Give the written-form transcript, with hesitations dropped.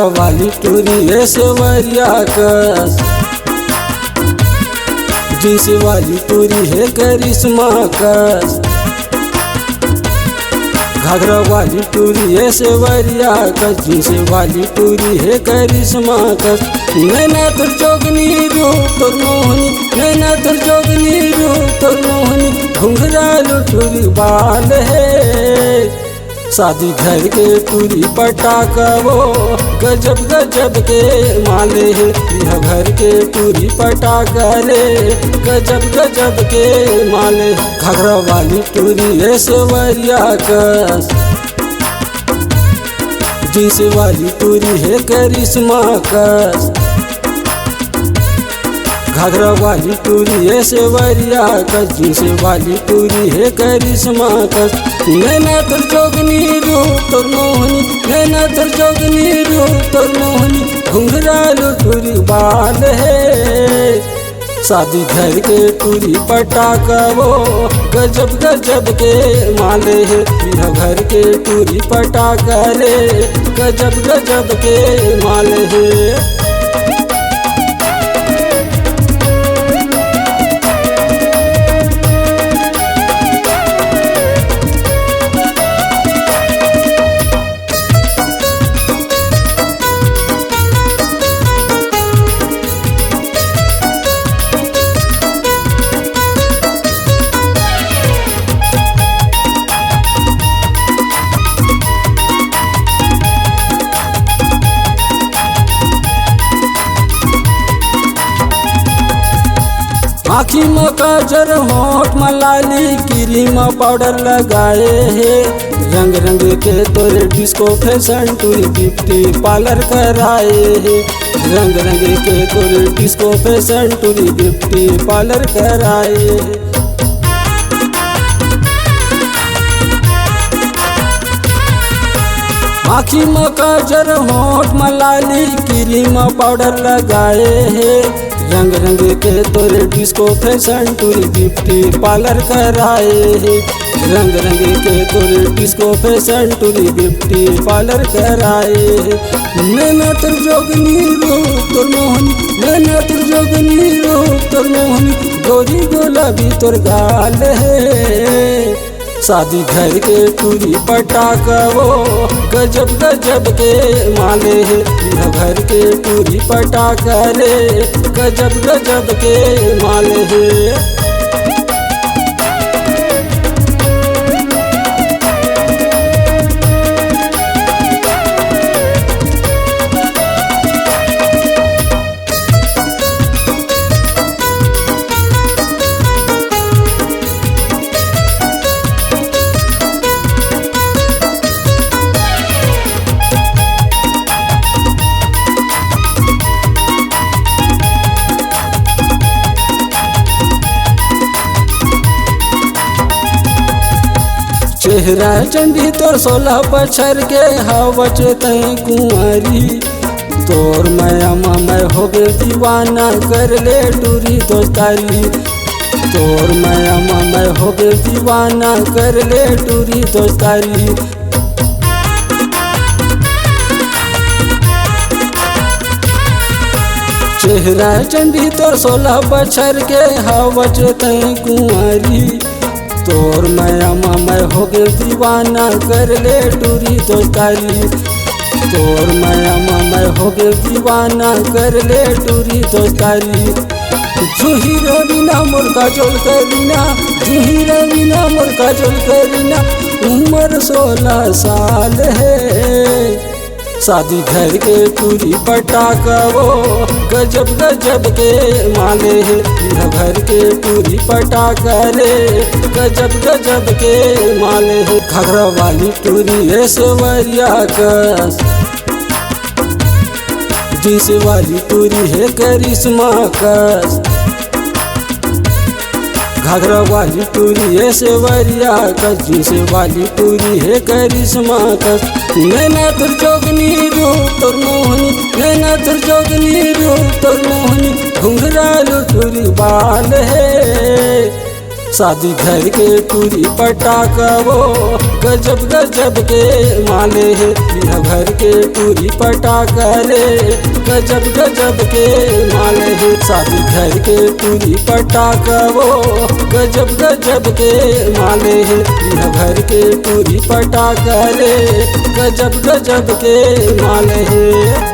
घाघरा वाली टूरी है सेवरिया कस, जींस वाली टूरी है करिश्मा कस। घाघरा वाली टूरी है सेवरिया कस, जींस वाली टूरी है करिश्मा कस। नैना तुर जोगनी रूप तुर मोहनी, नैना तुर जोगनी रूप तुर मोहनी, घुंघरालू टूरी बाल है। शादी घर के टूरी पटाखा वो गजब गजब के माले है, यह घर के टूरी पटाखा रे गजब गजब के माले। घाघरा वाली टूरी है सेवरिया कस, जींस वाली टूरी है करिश्मा कस। घाघरा वाली टूरी है सेवरिया कस, जींस वाली टूरी है करिश्मा कस। नैना तुर जोगनी रूप तुर मोहनी, नैना तुर जोगनी रूप तुर मोहनी, घुंघरालू टूरी बाल है। शादी घर के टूरी पटाखा वो गजब गजब के माले है, यह घर के टूरी पटाखा रे गजब गजब के माले है। आँखी में काजर होठ मलाली क्रीम पाउडर लगाए है, रंग रंग के तोरे डिस्को फैशन टूरी ब्यूटी पार्लर कराए है। रंग रंग के तोरे डिस्को फैशन टूरी ब्यूटी पार्लर कराए है। आँखी में काजर होठ मलाली क्रीम पाउडर लगाए है, रंग रंग के तोरे डिस्को फैशन टूरी ब्यूटी पार्लर कराए है। रंग रंग के तोरे डिस्को फैशन टूरी ब्यूटी पार्लर कराए है। नैना तुर जोगनी रूप तुर मोहनी, नैना तुर जोगनी रूप तुर मोहनी, गोरी गुलाबी तुर गाल है। शादी घर के टूरी पटाखा वो गजब गजब के माले है, यह घर के टूरी पटाखा रे गजब गजब के माले है। चेहरा चंडी तोर 16 बछर के हवच तय कुंवारी, तोर मायामा मैं हो गए दीवाना कर ले टूरी दोस्तारी। तोर मायामा मैं हो गए दीवाना कर ले टूरी दोस्तारी। चेहरा चंडी तोर 16 बछर के हवच तय कुंवारी, तोर मायामा मैं हो गए दीवाना कर ले टूरी दोस्तारी। तोर मायामा मैं हो गए दीवाना कर ले टूरी दोस्तारी। जूही रवीना मोर काजोल करीना, जूही रवीना मोर काजोल करीना, उम्र 16 साल है। शादी घर के टूरी पटाखा वो गजब गजब के माले है, यह घर के टूरी पटाखा रे गजब गजब के माले है। घाघरा वाली टूरी है सेवरिया कस, जींस वाली टूरी है करिश्मा कस। घाघरा वाली टूरी है सेवरिया कस, जींस वाली टूरी है करिश्मा कस। नैना तुर जोगनी रूप तुर मोहनी, नैना तुर जोगनी रूप तुर मोहनी, घुंघरालू टूरी बाल है। शादी घर के टूरी पटाखा वो गजब गजब के माले है। यह घर के टूरी पटाखा रे गजब गजब के माले है। शादी घर के टूरी पटाखा वो गजब गजब के माले है। यह घर के टूरी पटाखा रे गजब गजब के माले है।